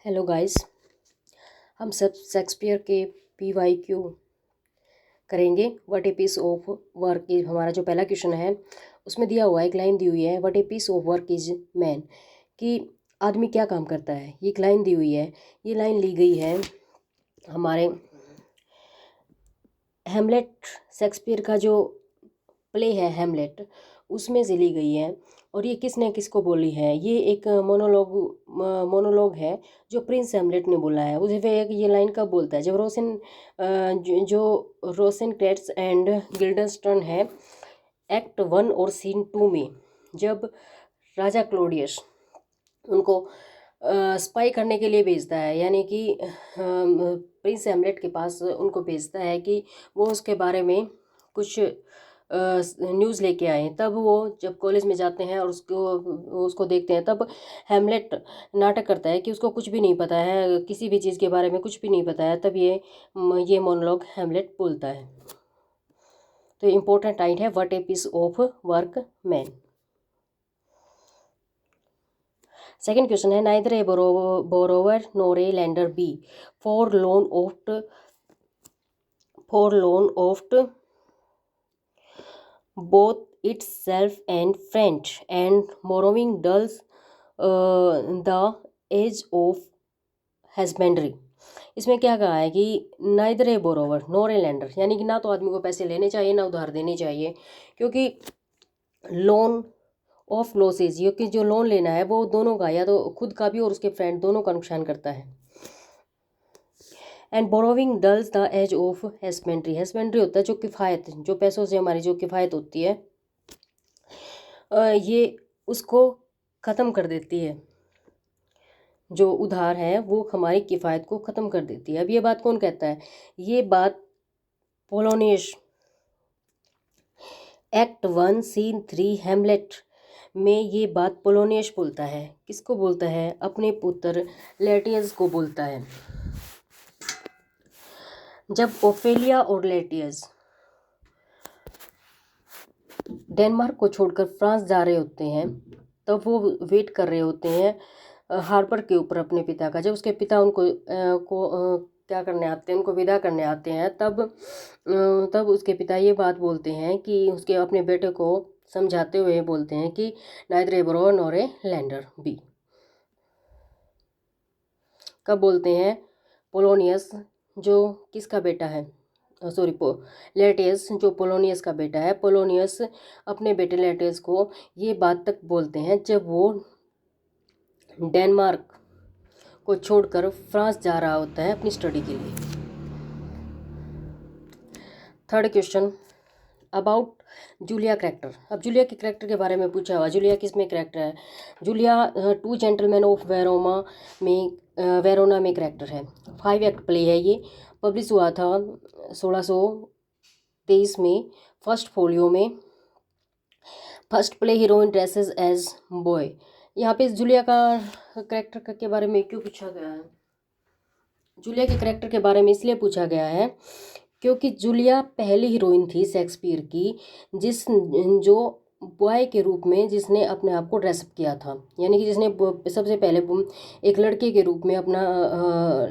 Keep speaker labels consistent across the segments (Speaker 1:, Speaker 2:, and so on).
Speaker 1: Hello guys. हम सब Shakespeare के PYQ करेंगे। What a piece of work is, हमारा जो पहला क्वेश्चन है उसमें दिया हुआ है, एक लाइन दी हुई है, what a piece of work is man, कि आदमी क्या काम करता है। ये एक लाइन दी हुई है। ये लाइन ली गई है हमारे हेमलेट, शेक्सपियर का जो प्ले है हेमलेट, उसमें से ली गई है। और ये किसने किसको बोली है? ये एक मोनोलॉग है जो प्रिंस हेमलेट ने बोला है। उसे वे ये लाइन कब बोलता है? जब जो रोसेनक्रेट्स एंड गिल्डनस्टर्न है, एक्ट 1 और सीन 2 में, जब राजा क्लोडियस उनको स्पाई करने के लिए भेजता है, यानी कि प्रिंस हेमलेट के पास उनको भेजता है कि वो उसके बारे में कुछ न्यूज़ लेके आए। तब वो जब कॉलेज में जाते हैं और उसको देखते हैं, तब हेमलेट नाटक करता है कि उसको कुछ भी नहीं पता है, किसी भी चीज़ के बारे में कुछ भी नहीं पता है। तब ये मोनोलॉग हेमलेट बोलता है। तो इम्पोर्टेंट लाइन है, what a piece of work man. Second question है, neither a borrower nor a lender be for loan oft both itself and French, and borrowing dulls the age of husbandry। इसमें क्या कहा है कि neither a borrower nor a lender, यानी कि ना तो आदमी को पैसे लेने चाहिए ना उधार देने चाहिए, क्योंकि लोन ऑफ लॉसेज, ये कि जो लोन लेना है वो दोनों का, या तो खुद का भी और उसके फ्रेंड दोनों का नुकसान करता है। And borrowing dulls the edge of husbandry, husbandry होता है जो किफ़ायत, जो पैसों से हमारी जो किफ़ायत होती है, ये उसको ख़त्म कर देती है। जो उधार है वो हमारी किफ़ायत को ख़त्म कर देती है। अब ये बात कौन कहता है? ये बात पोलोनियस, एक्ट 1 सीन 3 हेमलेट में ये बात पोलोनियस बोलता है। किसको बोलता है? अपने पुत्र लेटियस को बोलता है। जब ओफेलिया और लेटियस डेनमार्क को छोड़कर फ्रांस जा रहे होते हैं, तब वो वेट कर रहे होते हैं हार्बर के ऊपर अपने पिता का। जब उसके पिता उनको क्या करने आते हैं, उनको विदा करने आते हैं, तब उसके पिता ये बात बोलते हैं कि उसके अपने बेटे को समझाते हुए बोलते हैं कि neither a borrower nor a lender be. कब बोलते हैं? पोलोनियस, जो किसका बेटा है, लेटियस, जो पोलोनियस का बेटा है, पोलोनियस अपने बेटे लेटियस को ये बात तक बोलते हैं जब वो डेनमार्क को छोड़कर फ्रांस जा रहा होता है अपनी स्टडी के लिए। Third question, about Julia character. अब जूलिया के करैक्टर के बारे में पूछा हुआ। जूलिया किस में करैक्टर है? Julia two gentlemen of Verona में करैक्टर है। 5 एक्ट प्ले है। ये पब्लिश हुआ था 1623 में, फर्स्ट फोलियो में। First play, heroine dresses as boy. यहाँ पे जूलिया का करैक्टर के बारे में क्यों पूछा गया है? जूलिया के करैक्टर के बारे में इसलिए पूछा गया है क्योंकि जूलिया पहली हीरोइन थी शेक्सपियर की जो बॉय के रूप में जिसने अपने आप को ड्रेसअप किया था, यानी कि जिसने सबसे पहले एक लड़के के रूप में अपना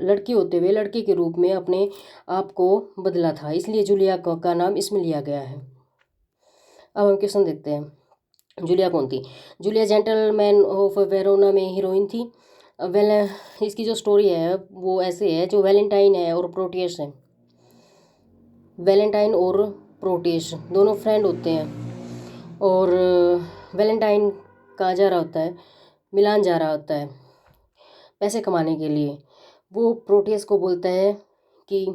Speaker 1: लड़की होते हुए लड़के के रूप में अपने आप को बदला था, इसलिए जूलिया का नाम इसमें लिया गया है। अब हम क्वेश्चन देखते हैं। जूलिया कौन थी? जूलिया जेंटलमैन ऑफ वेरोना में हीरोइन थी। इसकी जो स्टोरी है वो ऐसे है, जो वैलेंटाइन है और प्रोटियस है। वैलेंटाइन और प्रोटियस दोनों फ्रेंड होते हैं, और वैलेंटाइन कहाँ जा रहा होता है? मिलान जा रहा होता है पैसे कमाने के लिए। वो प्रोटियस को बोलता है कि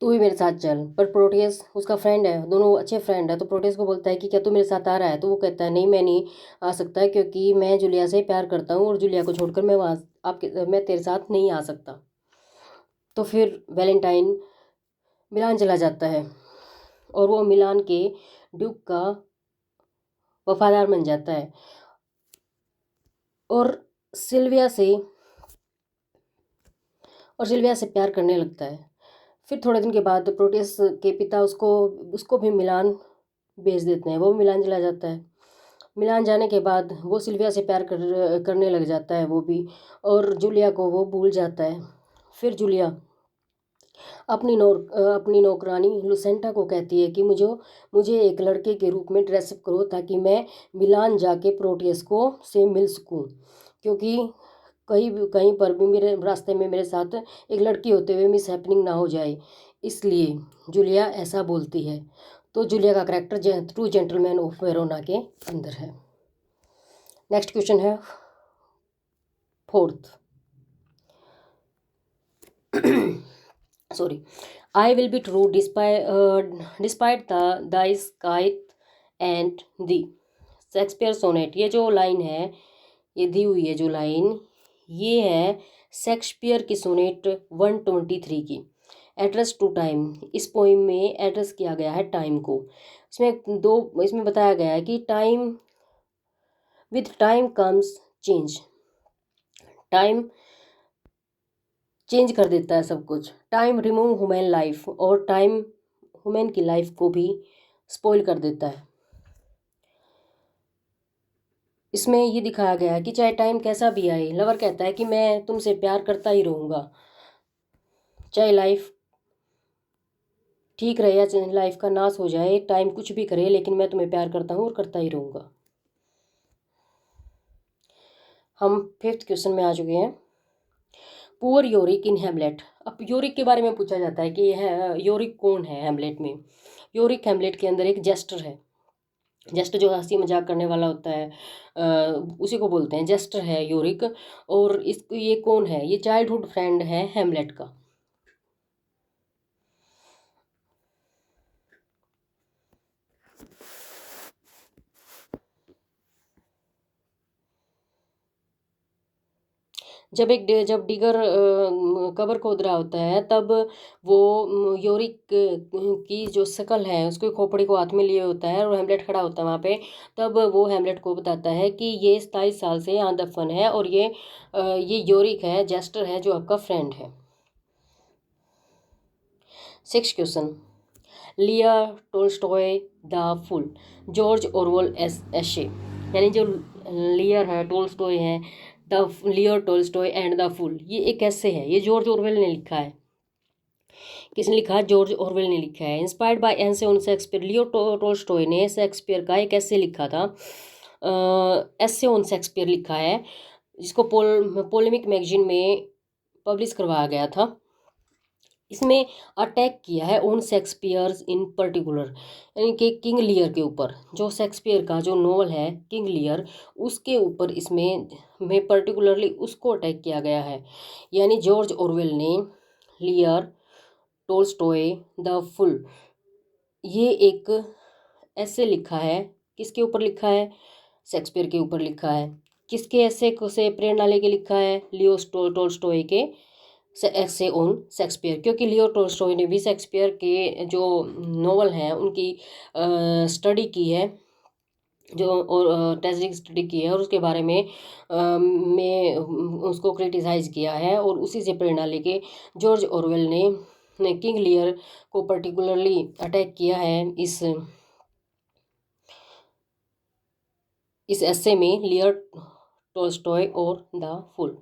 Speaker 1: तू भी मेरे साथ चल, पर प्रोटियस उसका फ्रेंड है, दोनों अच्छे फ्रेंड है, तो प्रोटियस को बोलता है कि क्या तू मेरे साथ आ रहा है? तो वो कहता है नहीं, मैं नहीं आ सकता, क्योंकि मैं जूलिया से प्यार करता हूँ और जूलिया को छोड़कर मैं तेरे साथ नहीं आ सकता। तो फिर वैलेंटाइन मिलान चला जाता है और वो मिलान के ड्यूक का वफादार बन जाता है और सिल्विया से प्यार करने लगता है। फिर थोड़े दिन के बाद प्रोटियस के पिता उसको भी मिलान भेज देते हैं, वो भी मिलान चला जाता है। मिलान जाने के बाद वो सिल्विया से प्यार करने लग जाता है वो भी, और जूलिया को वो भूल जाता है। फिर जूलिया अपनी नौकरानी लुसेंटा को कहती है कि मुझे एक लड़के के रूप में ड्रेसअप करो ताकि मैं मिलान जाके प्रोटियस को से मिल सकूं, क्योंकि कहीं कहीं पर भी मेरे रास्ते में मेरे साथ एक लड़की होते हुए मिस हैपनिंग ना हो जाए, इसलिए जूलिया ऐसा बोलती है। तो जूलिया का character true gentleman of Verona के अंदर है। नेक्स्ट क्वेश्चन है fourth. Sorry. I will be true despite the scythe and thee. Shakespeare sonnet, ये जो लाइन है, ये दी हुई है जो लाइन, ये है शेक्सपियर की सोनेट 123 की। एड्रेस टू टाइम, इस पोइम में एड्रेस किया गया है टाइम को। इसमें बताया गया है कि time, with time comes change, time change कर देता है सब कुछ। टाइम रिमूव ह्यूमन लाइफ, और टाइम ह्यूमन की लाइफ को भी स्पॉइल कर देता है। इसमें ये दिखाया गया है कि चाहे टाइम कैसा भी आए, लवर कहता है कि मैं तुमसे प्यार करता ही रहूँगा, चाहे लाइफ ठीक रहे या चाहे लाइफ का नाश हो जाए, टाइम कुछ भी करे, लेकिन मैं तुम्हें प्यार करता हूँ और करता ही रहूँगा। हम फिफ्थ क्वेश्चन में आ चुके हैं। पुअर योरिक इन हेमलेट। अब योरिक के बारे में पूछा जाता है कि योरिक कौन है हेमलेट में। योरिक हेमलेट के अंदर एक जेस्टर है। जेस्टर जो हंसी मजाक करने वाला होता है, उसी को बोलते हैं, जेस्टर है योरिक। और ये कौन है? ये चाइल्डहुड फ्रेंड है हेमलेट का। जब डिगर कबर खोद रहा होता है, तब वो योरिक की जो शकल है, उसको खोपड़ी को हाथ में लिए होता है, और हेमलेट खड़ा होता है वहाँ पे। तब वो हेमलेट को बताता है कि ये 27 साल से यहाँ दफन है, और ये योरिक है, जेस्टर है, जो आपका फ्रेंड है। Six question. Lear Tolstoy the fool, George Orwell essay. यानी जो लियर है, टोल्स्टॉय है, the Lear Tolstoy and the fool, ये एक ऐसे है, ये जॉर्ज ऑरवेल ने लिखा है। किसने लिखा है? जॉर्ज ऑरवेल ने लिखा है। Inspired by essay on Shakespeare, Leo Tolstoy ने शेक्सपियर का एक ऐसे लिखा था, ऐसे ऑन शेक्सपियर लिखा है, जिसको पोलेमिक मैगजीन में पब्लिश करवाया गया था। इसमें अटैक किया है ऑन शेक्सपियर इन पर्टिकुलर, यानी कि किंग लियर के ऊपर। जो शेक्सपियर का जो नॉवल है किंग लियर, उसके ऊपर इसमें में पर्टिकुलरली उसको अटैक किया गया है। यानी जॉर्ज ऑरवेल ने लियर टोल्स्टॉय द फुल, ये एक ऐसे लिखा है। किसके ऊपर लिखा है? शेक्सपियर के ऊपर लिखा है। किसके ऐसे को से प्रेरणा लेके लिखा है? लियो टोल्स्टॉय के ऐसे ऑन शेक्सपियर, क्योंकि लियो टोल्स्टॉय ने भी शेक्सपियर के जो नॉवल हैं उनकी स्टडी की है, जो और ट्रेजिक स्टडी की है, और उसके बारे में उसको क्रिटिसाइज़ किया है, और उसी से प्रेरणा लेके जॉर्ज ऑरवेल ने किंग लियर को पर्टिकुलरली अटैक किया है इस ऐसे में, लियर टोल्स्टॉय और द फूल।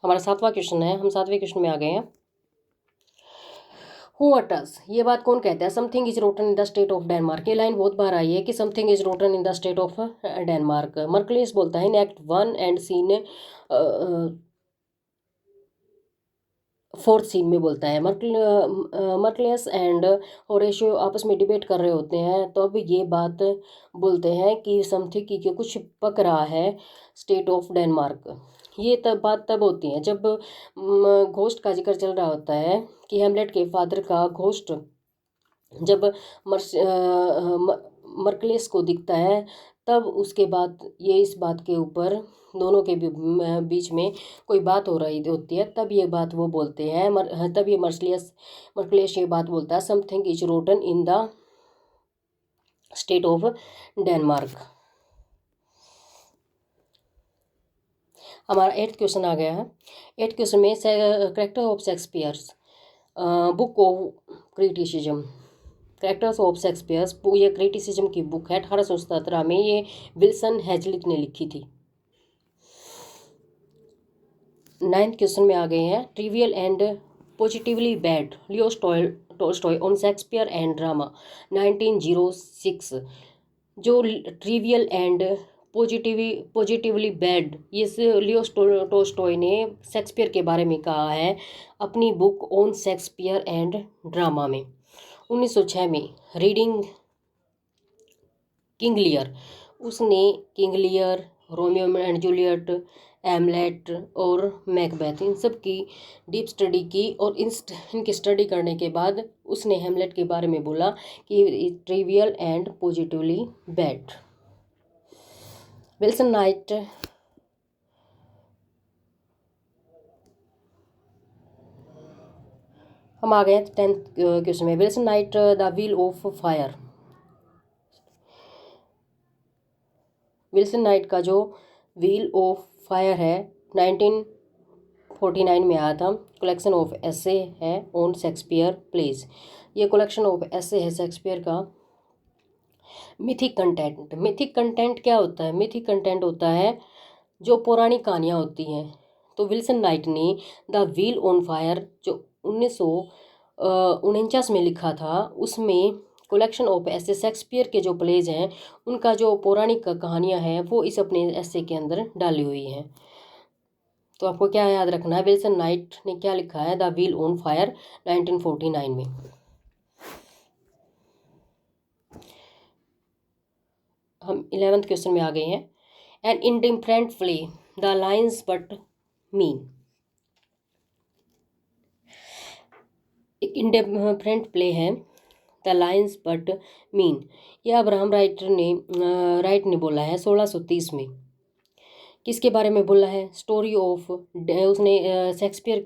Speaker 1: हमारा सातवां क्वेश्चन है, हम सातवें क्वेश्चन में आ गए हैं। हु अटस, ये बात कौन कहता है? Something is rotten in the state of Denmark. ये लाइन बहुत बार आई है कि something is rotten in the state of Denmark. Marcellus बोलता है in act 1 and scene fourth scene में बोलता है। मर्कलियस एंड होरेशियो आपस में डिबेट कर रहे होते हैं, तो अब ये बात बोलते हैं कि समथिंग की कुछ पक रहा है स्टेट ऑफ डेनमार्क। ये बात तब होती है जब घोस्ट का जिक्र चल रहा होता है कि हेमलेट के फादर का घोस्ट जब मर्कलियस को दिखता है, तब उसके बाद ये इस बात के ऊपर दोनों के बीच में कोई बात हो रही होती है, तब ये बात वो बोलते हैं। तब ये मर्कलियस ये बात बोलता है, something is rotten in the state of Denmark. हमारा एट्थ क्वेश्चन आ गया है। एट्थ क्वेश्चन में character of Shakespeare's. Book of criticism, characters of Shakespeare's, ये क्रिटिसिज्म की बुक है, 1817 में ये विल्सन हेजलिक ने लिखी थी। 9th क्वेश्चन में आ गए हैं, trivial and positively bad, Leo Tolstoy on Shakespeare and drama 1906। जो ट्रिवियल एंड पॉजिटिवली बैड, इस लियो टॉलस्टॉय ने शेक्सपियर के बारे में कहा है अपनी book on Shakespeare and drama में। 1906 में रीडिंग किंग लियर, उसने King Lear, Romeo and Juliet, AMOLED और मैकबेथ, इन सब की डीप स्टडी की, और इनकी स्टडी करने के बाद उसने हेमलेट के बारे में बोला कि trivial and positively bad. Wilson night, हम आ गए 10th क्वेश्चन में, Wilson night the wheel of fire. Wilson night का जो व्हील ऑफ फायर है 1949 में आया था, कलेक्शन ऑफ एसे है ऑन शेक्सपियर प्लेज। ये कलेक्शन ऑफ एसे है शेक्सपियर का। मिथिक कंटेंट, मिथिक कंटेंट क्या होता है? मिथिक कंटेंट होता है जो पौराणिक कहानियाँ होती हैं। तो विल्सन नाइट ने द व्हील ऑन फायर जो 1949 में लिखा था, उसमें कलेक्शन ऑफ ऐसे शेक्सपियर के जो प्लेज हैं उनका जो पौराणिक कहानियाँ हैं वो इस अपने ऐसे के अंदर डाली हुई हैं। तो आपको क्या याद रखना है, विल्सन नाइट ने क्या लिखा है द व्हील ऑन फायर 1949 में। हम 11th क्वेश्चन में आ गए हैं, an indifferent play the lines but mean. एक इंडिफरेंट प्ले है द लाइन्स बट मीन, यह अब्राहम राइट ने बोला है 1630 में। किसके बारे में बोला है? स्टोरी ऑफ, उसने शेक्सपियर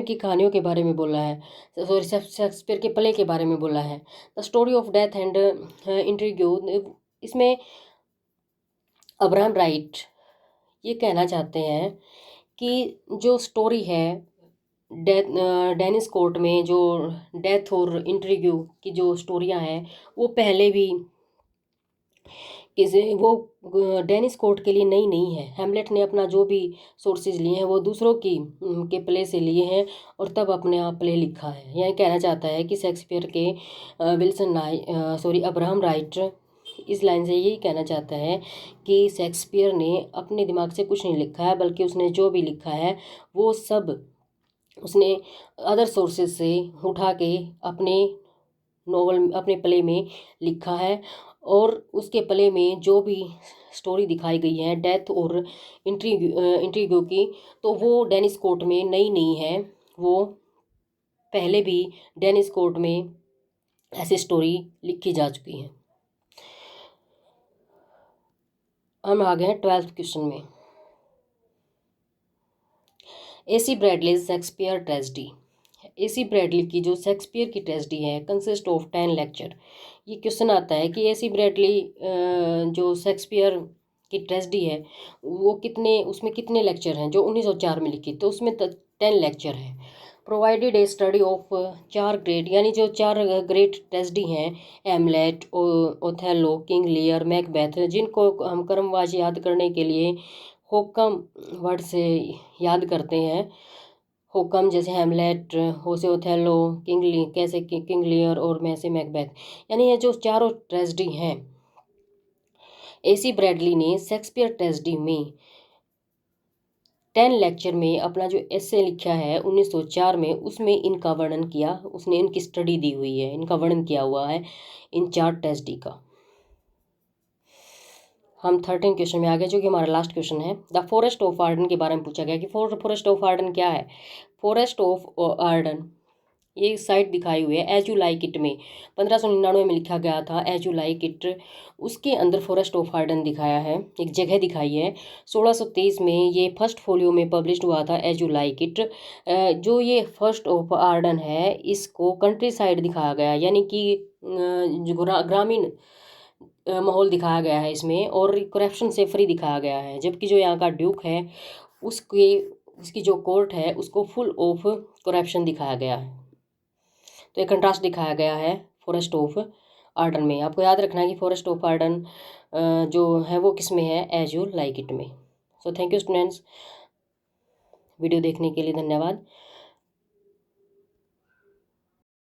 Speaker 1: की कहानियों के बारे में बोला है, सॉरी शेक्सपियर के प्ले के बारे में बोला है। The story of death and intrigue, इसमें अब्राहम राइट ये कहना चाहते हैं कि जो स्टोरी है डेनिस कोर्ट में जो डेथ और इंट्रिग्यू की जो स्टोरियां हैं वो पहले भी किसी वो डेनिस कोर्ट के लिए नई नहीं है। हेमलेट ने अपना जो भी सोर्सेज लिए हैं वो दूसरों की के प्ले से लिए हैं और तब अपने आप प्ले लिखा है। यह कहना चाहता है कि शेक्सपियर के अब्राहम राइट इस लाइन से यही कहना चाहता है कि शेक्सपियर ने अपने दिमाग से कुछ नहीं लिखा है, बल्कि उसने जो भी लिखा है वो सब उसने अदर सोर्सेज से उठा के अपने नोवेल, अपने प्ले में लिखा है। और उसके प्ले में जो भी स्टोरी दिखाई गई है डेथ और इंट्रीग्यू की, तो वो डेनिस कोर्ट में नई नहीं है, वो पहले भी डेनिस कोर्ट में ऐसी स्टोरी लिखी जा चुकी है। हम आ गए 12th क्वेश्चन में, AC Bradley Shakespeare tragedy. AC Bradley की जो शेक्सपियर की ट्रेजेडी है कंसिस्ट ऑफ 10 लेक्चर। ये क्वेश्चन आता है कि AC ब्रैडली जो शेक्सपियर की ट्रेजेडी है वो उसमें कितने लेक्चर हैं? जो 1904 में लिखी, तो उसमें 10 लेक्चर है। Provided A study of 4 great, यानी जो 4 ग्रेट ट्रेजेडी हैं, हेमलेट, ओथेलो, किंग लियर, मैकबेथ, जिनको हम क्रमवार याद करने के लिए होकम वर्ड से याद करते हैं। होकम जैसे हेमलेट, होसे ओथेलो, किंग लियर और मैसे मैकबेथ, यानी ये जो चारों ट्रेजेडी हैं, AC ब्रैडली ने शेक्सपियर ट्रेजेडी में 10 लेक्चर में अपना जो एसे लिखा है 1904 में, उसमें इनका वर्णन किया, उसने इनकी स्टडी दी हुई है, इनका वर्णन किया हुआ है इन 4 ट्रेजेडी का। हम 13 क्वेश्चन में आ गए जो कि हमारा लास्ट क्वेश्चन है। द फॉरेस्ट ऑफ आर्डन के बारे में पूछा गया कि फॉरेस्ट ऑफ आर्डन क्या है। फॉरेस्ट ऑफ आर्डन ये साइट दिखाई हुई है एज यू लाइक इट में, 1599 में लिखा गया था एज यू लाइक इट, उसके अंदर फॉरेस्ट ऑफ आर्डन दिखाया है, एक जगह दिखाई है। 1623 में ये फर्स्ट फोलियो में पब्लिश हुआ था एज यू लाइक इट। जो ये फर्स्ट ऑफ आर्डन है इसको कंट्री साइड दिखाया गया, यानी कि जो ग्रामीण माहौल दिखाया गया है इसमें, और करप्शन से फ्री दिखाया गया है। जबकि जो यहाँ का ड्यूक है उसकी जो कोर्ट है उसको फुल ऑफ करप्शन दिखाया गया है। तो एक कंट्रास्ट दिखाया गया है फॉरेस्ट ऑफ आर्डन में। आपको याद रखना है कि फॉरेस्ट ऑफ आर्डन जो है वो किस में है, एज यू लाइक इट में। So thank you students, video देखने के लिए धन्यवाद।